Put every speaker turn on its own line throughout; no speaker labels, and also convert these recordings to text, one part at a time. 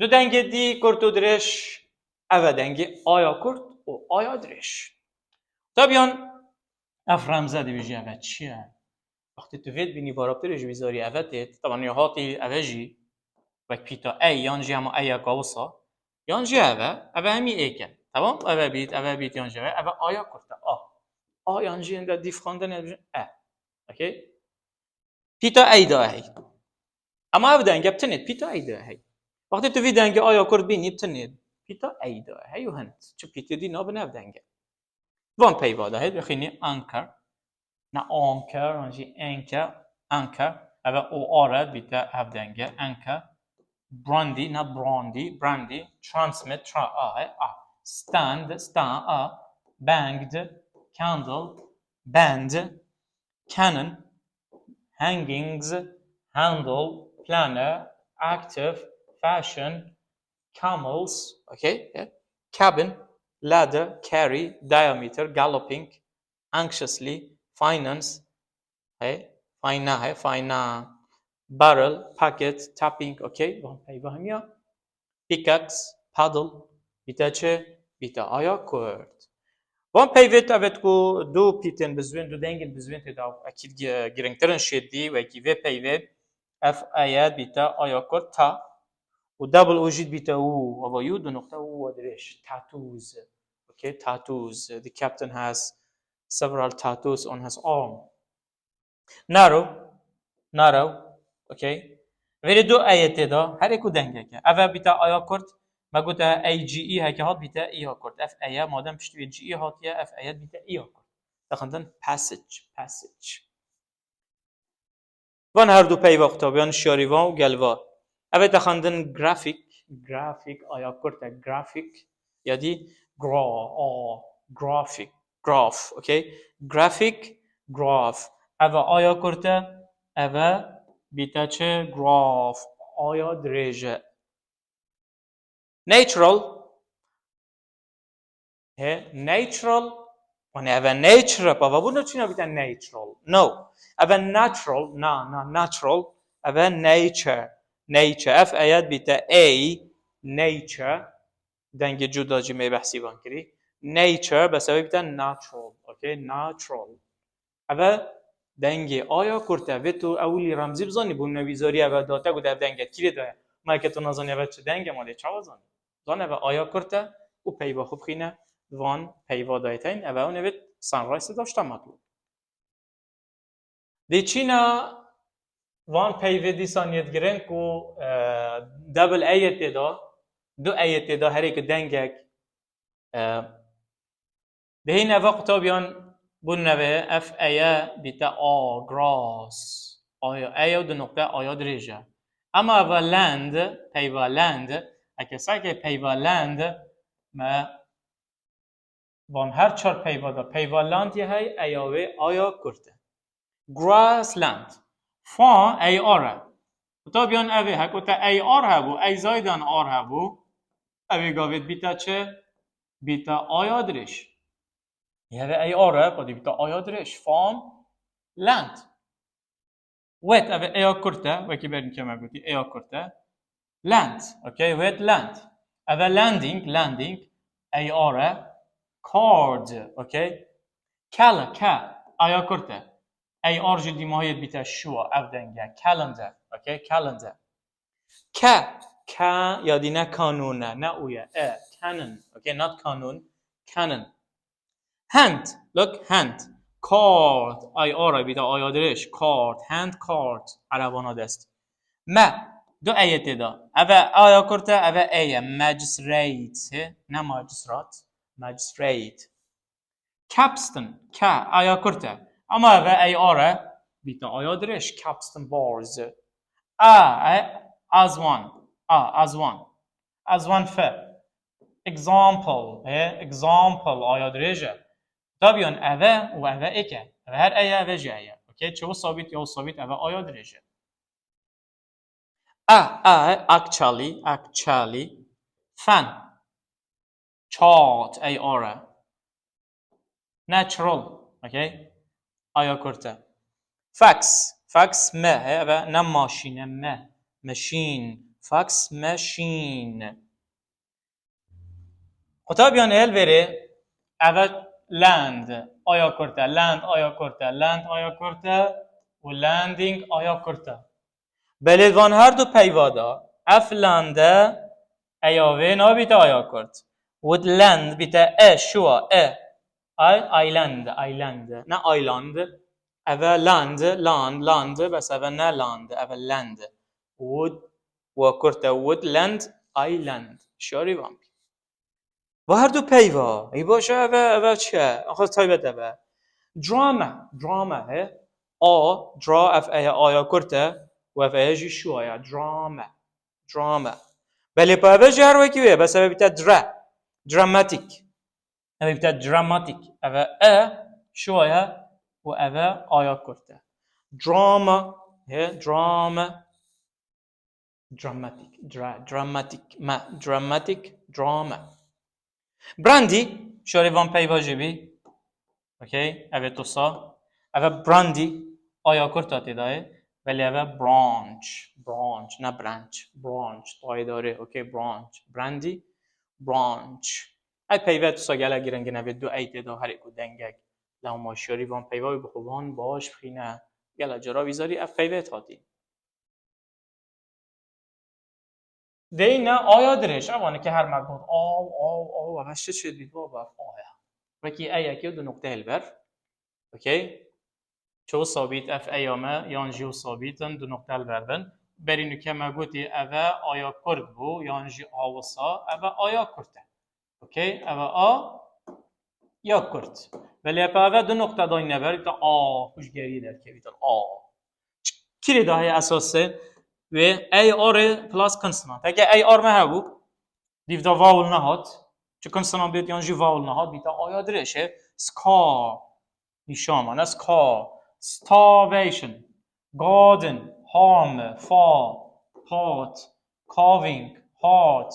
دو دنگ دی کرد و درش اوه دنگ آیا کرد و آیا درش طبعا اف رمزه دی بيجي اوه چیه وقتی تو وید بینی بارابترش بیزاری اوه تید طبعا یا هاتی اوه جی وک پیتا ای یانجی همه ای قوسا یانجی اوه همی ایکن تمام اوه بیت یانجی اوه آیا کرد یانجی انده دیف خواندن یانجی اوکی پیتا ای دا هی اما اوه دنگه بتنید پیتا ای دا هی وقتی تو وی دنگه آیا کرد بینی بتنید پیتا ای دا هی و هند چو پیتا دی نابه نو دنگه وان پی بادا هی بخینی انکر نه آنکر یانجی انکر اوه او آره بیتا هف دنگه انکر براندی نه براندی transmit stand banged candle band cannon hangings handle planner active fashion camels okay yeah. Cabin ladder carry diameter galloping anxiously finance fina barrel packet tapping okay وهم pickaxe paddle بیتا چه بیتا آیا کرد وان پیوت اوت کو دو پیتن بزوین دو دنگل بزوین تدا اکید گرنگترن شدی و کی و پیوت اف آیات بیتا آیا کرد تا و دبل اوجید بیتا او و یو دو نقطه او درش tattoos okay tattoos the captain has several tattoos on his arm narrow okay ولی دو آیت دا هر اکو دنگه که اول بیتا آیا کرد ما گوته ای جی ای هک هات بیتا ای ها کرد اف ایا مادام پشتی جی ای هاتیه اف ایات بیتا ای ها کرد دخندن passage وان هر دو پی وقتا بیان شاریوان و گلوا اول دخندن graphic آیا کرد graphic یادی graph okay graph اول آیا کرد اول بیتا چه graph آیا درجه natural when ever nature but we not know that natural no ever natural ever nature اف آیات بیتا a nature دنگ جدا جی می بحثی بان کری nature بس اوی بیتا natural okay natural اول دنگ آیا کرده و تو اولی رمزی بزنی بون نویزاری اول داتا گوده دنگ کلی داره ما که تو نزنی اول چه دنگ مالی چه وزنی زن اول آیا کرده و پیوا خوب خینه وان پیوا دایتین اول اون اوید سنرایس داشته مطلوب دی چینا وان پیوا دی سانیت گرن کو دبل ایت دا دو ایت دا هر یک دنگک دهین اول قطابیان بون نوه اف ایا بیتا grass ایا دو نقطه آیا درجه اما اول land پیوا land اگه ساکه پیوا land ما وان هر چار پیوا دا پیوا land یه های ایاوه آیا کرده grassland فان ای آره قطابیان اوه هکوتا ای آر هبو ای زایدان آر هبو اوه گاوید بیتا چه بیتا آیا درش هذا أي أورا قد يبقى أي أدريش farm land wet أبي أي كرتا وكيبرن كما قلتي أي كرتا land okay wet land أبي landing أي أورا card okay كلا أي كرتا أي أرجل دي ما هي بيتا شو أبدنجا calendar okay calendar كا يا دينا قانونا نأويا canon okay not قانون canon hand look hand card ay آره بیدا آیا درش card hand card عربانا دست ما دو ایت دا اوه آیا کرده اوه ایه magistrate نه magistrate capstan که آیا کرده اما اوه ای آره بیدا آیا درش capstan bars as one fe example آیا درجه طبعا اوه و اوه اکه اوه هر ایه اوه جایه اوکی چه ثابت یا ثابت اوه آیا درجه actually fan chart ای آره natural اوکی آیا کرده fax مه اوه نه ماشینه مه machine fax machine. خطابیان هل بره اول land آیا کرده land آیا کرده land آیا کرده و landing آیا کرده بلیدوان هر دو پیوادا اف لانده ایاوه نابیت آیا کرد ود لند بیتا شوا آیلند نه آیلاند اول لاند بس اول نه لاند اول لند ود و کرده ود لند آیلند شاری وامپی و هر دو پیوا ای باشه اول چه آخه تایبت اول دراما هه درا اف آیا کرده و اف جی شو آیا دراما بله پا اول جهر وکیوه بس اول بیتا دراماتیک اول بیتا دراماتیک اول شو آیا و اول آیا کرده دراما هه دراماتیک دراما براندی شوری وان پیوا جبی اوکی اوه تو سا اوه براندی آیا کرتا تیدای ولی اوه برانچ نه برانچ تای داره اوکی براندی برانچ ای پیوا تو سا گله گیرنگه نوه دو ای تیدا هر ایکو دنگک لما ما شوری وان پیوا بخوان باش بخینه گله جرا بیزاری اف پیوا تاتی دینا آیا درش اوانه که هر مدود آو و هشت چه دید بابا آیا وکی ایکی دو نقطه البر اوکی چو ثابت اف ایامه یانجی و ثابتن دو نقطه البربن برینو که ما گوتی اوه آیا کرد بو یانجی آوسا اوه آیا کرده اوکی اوه یا کرد ولی اوه دو نقطه دای نبر بیتا خوشگری در که بیتا کلی داهی اساسه و ای آر پلاس کنسونانت اگه ای آر مه بو دیو دا واول نهاد چه کنسونانت بیت یانجی واول نهاد بیتا آیا درشه سکا نیشامان سکا starvation garden harm far part carving heart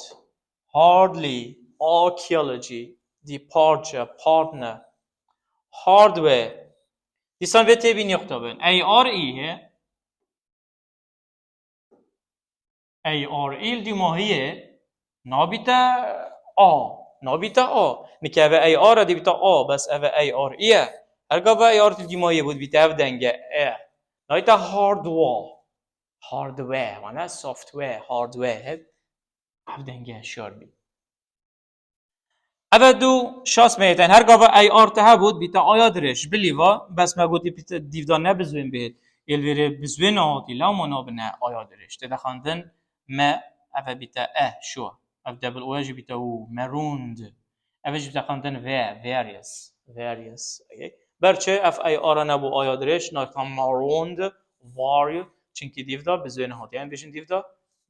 hardly archaeology departure partner hardware دیسان به تبین یختابن ای آر ایه ای آر ایل دی ماهیه نابیتا نکه اوه ای آر دی بیتا بس اوه ای آر ایه هرگاه اوه ای آر دی ماهیه بود بیتا اوه دنگه نایتا هاردویر مانه سافتویر هاردویر اوه دنگه شار بید اوه دو شاس میتن هرگاه اوه ای آر ته بود بیتا آیا درش بلیوا بس ما گوتی بیتا دیودا نبزوین بید الویره بزوین آتی لاما نابنه آیا درش تده خاندن ما اوه بیتا شو اوه دبل اوه بیتا او مروند اوه بیتا خاندن various برچه اف ای آر نبو آیا درش نایتا مروند واریو چونکی دیودا بزوین هاتی یعنی بشین دیودا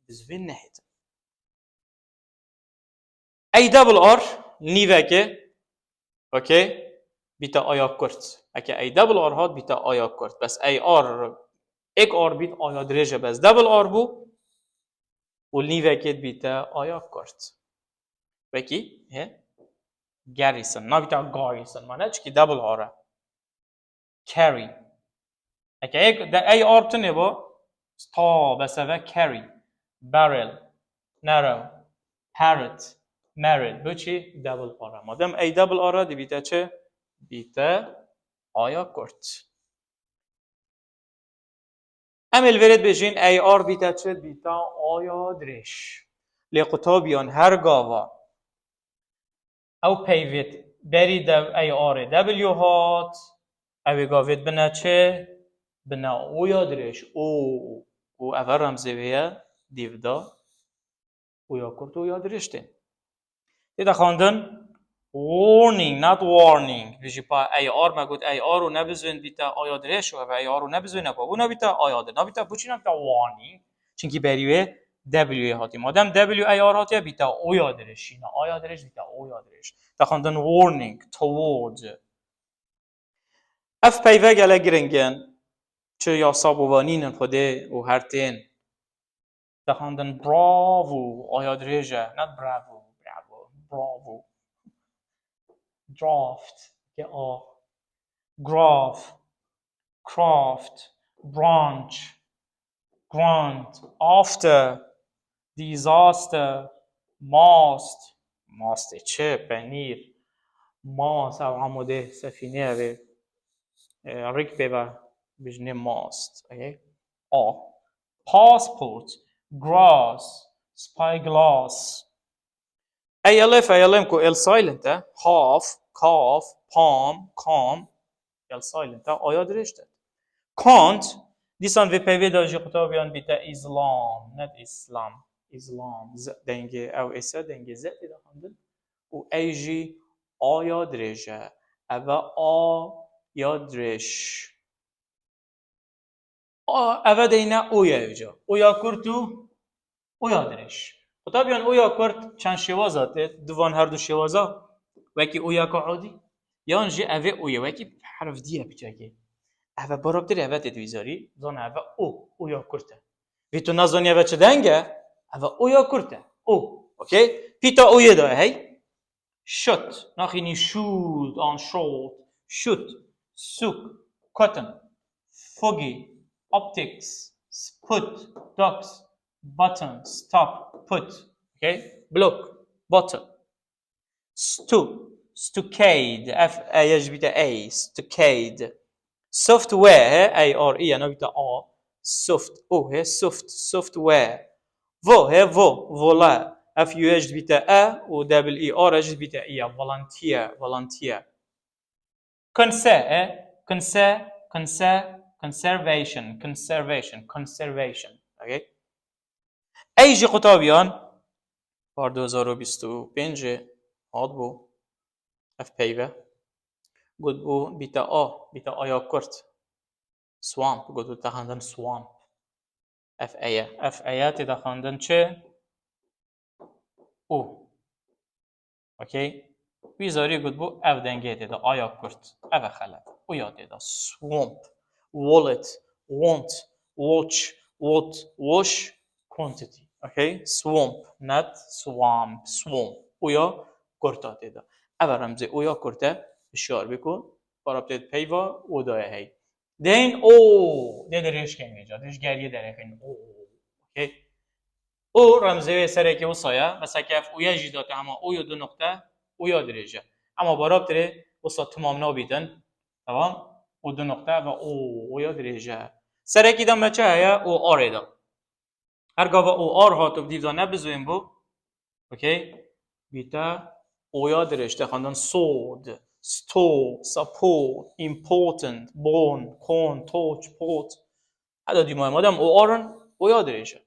بزوین نهید ای دبل آر نیوه که اوکی بیتا آیا کرد اگه ای دبل آر هات بیتا آیا کرد بس ای آر ایک آر بیت آیا درجه بس دبل آر بو و نیوه که بیتا آیا کرد وکی گریسن نه بیتا گاریسن مانه چکی دبل آره carry اگه ای آر تنه با ستا بس اوه carry barrel narrow parrot married bu چی دبل آره مادم ای دبل آره دی بیتا چه بیتا آیا کرد امل ورد بجین ای آر بیتا چه بیتا آیا درش لقطابیان هر گاوا او پیوت بری ای آر دبلیو هات او گاوت بنا چه بنا اویا درش او اول رمزه ویا دیودا اویا کرد اویا درشتین دیده خواندن warning not warning بيجي با اي ار ما قلت اي ار ونبزون بيتا آیا درش و اي ار ونبزون نبا و نبيتا آیا در نبيتا بوچی نبيتا warning چونکی بریوه w هاتی مادم w اي ار هاتی بيتا آیا درش نه آیا درش بيتا آیا درش تخوندن warning towards اف پیوه گله گرنگن چه یا سابوانین خوده و هرتین تخوندن براوو آیا درجه not bravo براوو draft که graph craft branch grant after disaster mast چه پنیر ماست او عموده سفینه به رکبه و بجنه ماست okay آ passport grass spyglass ALM کو ال سایلنت half calf palm calm ال سایلنت آیا درشته can't دیسان وی پیوی داجی قطابیان بیتا اسلام نت اسلام اسلام دنگه او اسا دنگه زد ایده هندن و ایجی آیا درجه او آیا درش او دینا اویا ایجا اویا کرتو اویا درش قطابیان اویا کرت چند شوازاته دوان هر دو شوازا وکی اویا کعادی یان جی اوه اویا وکی حرف دیه بچاکی اوه براب داری اوه تدویزاری زان اوه اویا کرته وی تو نزانی اوه چه دنگه اوه اویا کرته اوکی پیتا اویا داره هی shut ناخینی shoot on short shoot sook cotton foggy optics put ducks button stop put okay block bottle stockade f a يجب a stockade software a r e انا بتا a soft هي software هي vola اف يو اج بتا ا و دبل اي ار اج بتا اي volunteer conservation اوكي ایجی قطابیان بار 2025 هاد بو اف پیوه گود بو بیتا آیا کرد swamp گود بو تخندن swamp اف ایا تخندن چه اوکی ویزاری گود بو اف دنگه تیدا آیا کرد اف خلط او یا تیدا swamp wallet want watch what wash quantity اوکی swamp not swamp او یا کرد تیدا اف رمزه او یا کرده اشار بکن برابطه پیوا او دایه هی دین ده دریش که اینجا دیش گریه داره خیلی اوکی او رمزه سرکی و سایه مثلا که او یه جیدات اما او یا دو نقطه او یا درجه اما براب داره وسط تمام نابیدن تمام او دو نقطه و او یا درجه سرکی دم چه هیا او آره دا هرگاه او آر هاتو دیودا نبزویم بو اوکی بیتا او یا درجه خواندن sword store support important bone cone torch port هذا دي مهم او آرن او یا درجه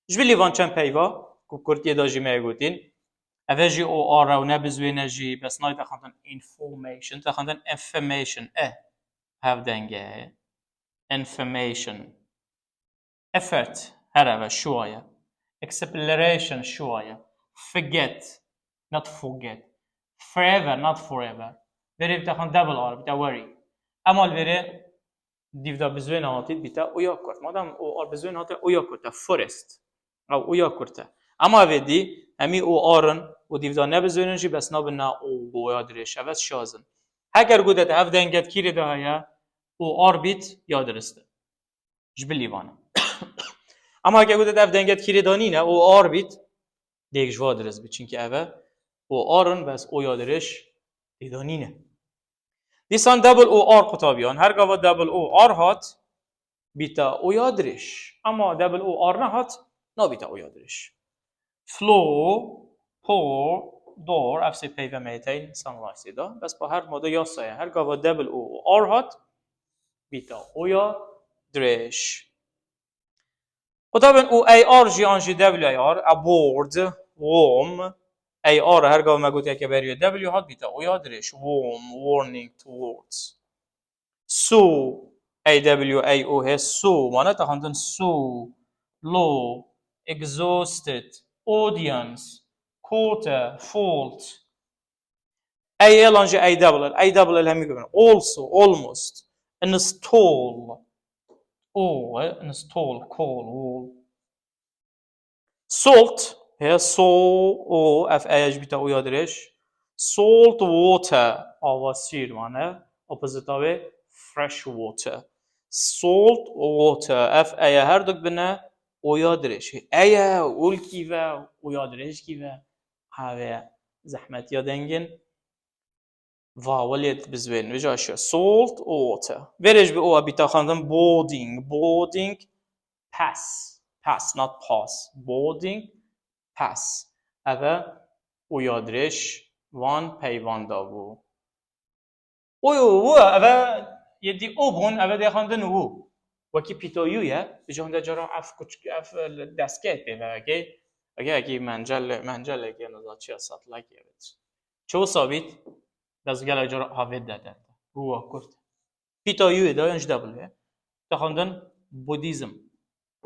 جبلی وان چند پیوا کو کرتی داجی میگوتین اوجی او آر و نبزوی نجی بس نایت خواندن information تخواندن information هاف دنگه information effort هر شویه exploration شویه forget not forget forever not forever بری بتخوان double آر بتا worry اما بری دیودا بزوی نهاتید بیتا اویا کرد مادام او آر بزوی نهاتید اویا کرد forest او اویا کرده اما ودی همی او آرن و دیودا نبزوینجی بس نابنا او اویا درش اوست شازن اگر گودت هف دنگت کیری دهایا او آر بیت یادرسته جبلی وانه اما اگر گودت هف دنگت کیری دانینه او آر بیت دیگ جوا درست بیت چونکه اوه او آرن بس او یادرش دیدانینه دیسان دبل او آر قطابیان هرگاه دبل او آر هات بیتا او یادرش اما دبل او آر نه هات نابیتا او یادرش floor pour door افسی پیوه میتین سانلایسی دا بس با هر ماده یا سایه هر گاوا دبل او آر هات بیتا او یا درش قطابن او ای آر جی آنجی دبلیو ای آر aboard warm ای آر هر گاوا مگوتی که بریو دبلیو هات بیتا او یا درش warm warning towards so ای دبلیو ای او هست so مانه تخاندن so low exhausted audience quarter fault اي ال انجي اي دبل ال هم يقولون also almost install call all salt هي او اف اي اج بتا او يادرش salt water avasir معناه opposite of fresh water salt water اف اي هر دوك بنا اویا درش ایا اول کیوه اویا درش کیوه هاوی زحمت یا دنگن واولید بزوین وجاش salt water verش به او بیتا خواندن boarding pass not pass boarding pass اوه اویا درش وان پیواندا بو اوه یدی او بون اوه دی خواندن او وکی پیتایویه بجان دا جارا اف دستگاه بیوه اگه منجل اگه نزاد چی اصاد لگه بید چو ثابت دستگاه جارا هاوید داده هو کرد پیتایویه دا ینج دبلیه دا خواندن بودیزم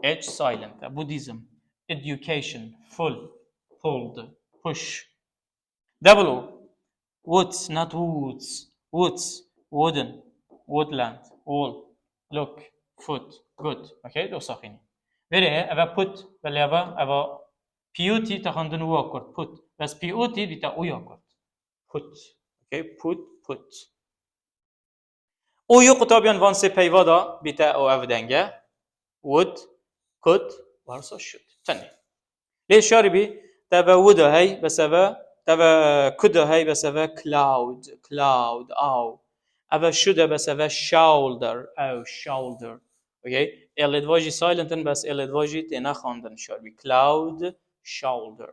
H silent بودیزم education full pulled push double woods not woods wooden woodland wall look foot good okay دو ساخینی بره اوا put ولی اوا پیوتی تخندن او کرد put بس پیوتی بیتا اویا کرد put okay put اویو قطابیان وان سه پیوادا بیتا او اودنگه would could وارسا should تنی ليش شاربي تبا ودا هي بس تبا كدا هي بس cloud او أبا شودا بس shoulder أو shoulder okay الادواجي silent بس الادواجي تنا خواندن شاربي cloud shoulder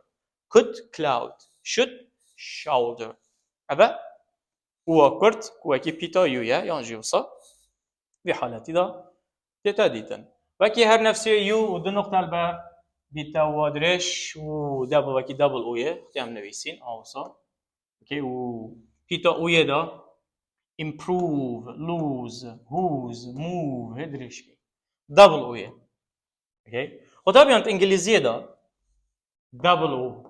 could cloud should shoulder أبا هو كرت كوكي بيتا يويا يانجي وصا في حالتي دا تتاديتن وكي هر نفسي يو ودو نقطة البا بیتا وادرش و دبل وکی دبل اویه تیم نویسین آوسا اوکی و بیتا اویه دا improve lose whose move هدرش کی دبل اویه اوکی و طبعا انگلیزی دا دبل او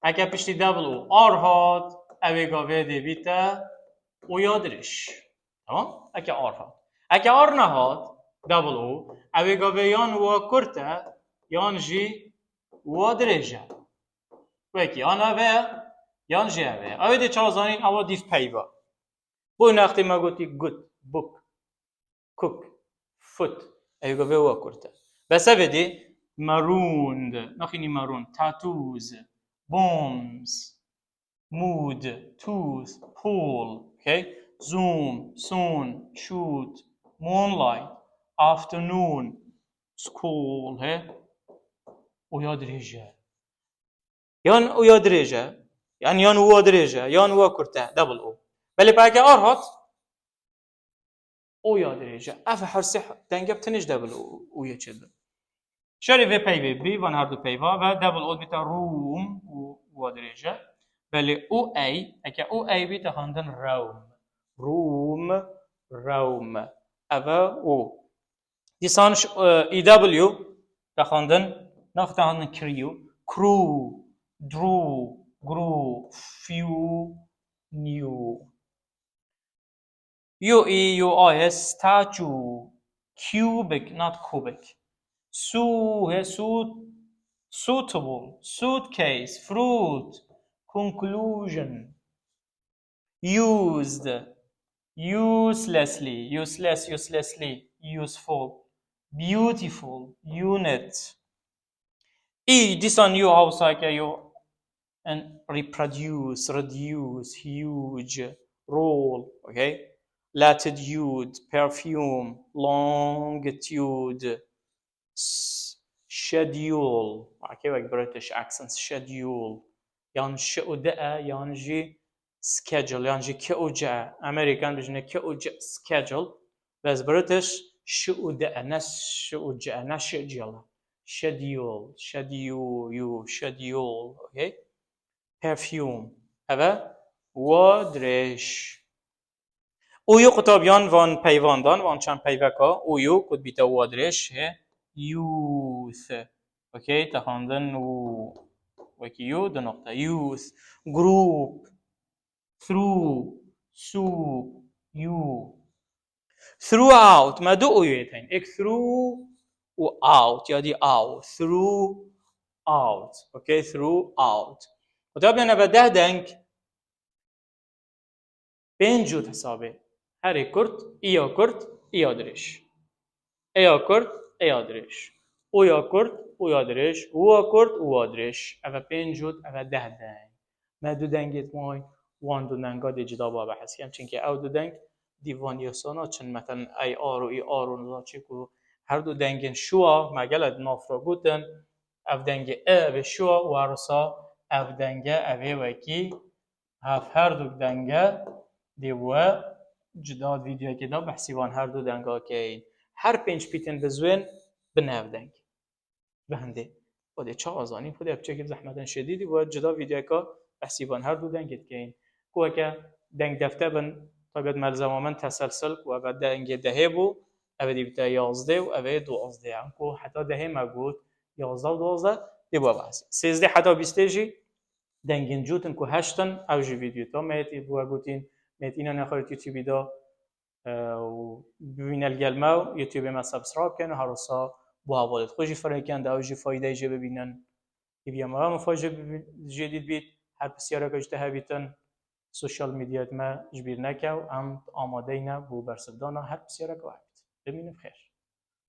اگه پشتی دبل او آر هات اوی گاوه دی بیتا اویا درش تمام اگه آر هات اگه آر نهات دبل او اوی گاوه یان و کرته یان جی و درجه وکی آنها و یان جی و اوه دی چازانین اوا دیف پیوا بو نختی ما گوتی گود بوک کوک فوت ایو گوه و کرده بس اوه دی مروند نخینی مروند تاتوز بومز مود توث پول زوم سون شوت مونلايت afternoon school ويا درجة يان ويا درجة يعني يان هو درجة يان هو كرته دبل او بل باقي أرهط ويا درجة أفحر صح تنجب تنج دبل او ويا كذا شاري في باي بي وان هاردو بايفا و دبل او بيتا روم و درجة بل او اي اكا او اي بيتا خاندن روم أفا او دي سانش اي دبليو تخاندن ناخت عن crew drew grew few new statue cubic not cubic suitable suitcase fruit conclusion used uselessly useful beautiful unit this on you outside you and reduce huge roll okay latitude perfume longitude schedule okay like British accents schedule يعني شؤداء يعني schedule يعني كأوجا American بيجنا كأوجا schedule بس British شؤداء ناس شؤجا ناس schedule okay perfume هذا وادرش اویو قطابیان وان پیواندان وان چند پیوکا اویو کد بیتا وادرش youth اوکی تخاندن وکی یو دو نقطه youth group through soup you throughout ما دو اویتين اك through و out یادی out throughout اوکی throughout قطابیان ابا ده دنگ بینجود حسابه هری کرد ایا درش ایا کرد ایا درش او یا کرد او یا درش او کرد او درش اف 5 جوت اف 10 دنگ ما دو دنگت مای وان دو دنگا دی جدا با بحث کم چون که او دو دنگ دیوان یاسانا چون مثلا ای آر و ای آر و نزا چی کو هر دو دنگن شوا مگلد نافرا گوتن اف دنگ به شوا و عرصا اف دنگ اوه وکی هر دو دنگ دیوه جدا ویدیو که دا بحثی وان هر دو دنگا که هر 5 پیتن بزوین بناف دنگ به هنده خود چه آزانی خود اپچه که زحمت شدیدی و جدا ویدیو که بحثی وان هر دو دنگت که این که دنگ دفته بن تا قد ملزماً تسلسل و بعد دنگ دهه بو اوه دیبتا 11 و اوه 12 هم که حتی دهه مگود 11 و 12 دیبا بحثی 13 حتی 20 جی دنگین جوتن که 8 او جی ویدیو تا میتی بو گوتین میتینا نخواهید یوتیوبی دا و ببین الگلمه یوتیوب ما سابسکرایب کن و هر روزا با حوالت خوشی فرایکن دا اوجی فایده ایجا ببینن بیا ما مفاجأ جدید بید هر بسیار کجته هبیتن سوشال میدیات ما جبیر نکاو ام آماده اینا بو برسدانا هر بسیار که ببینیم خیر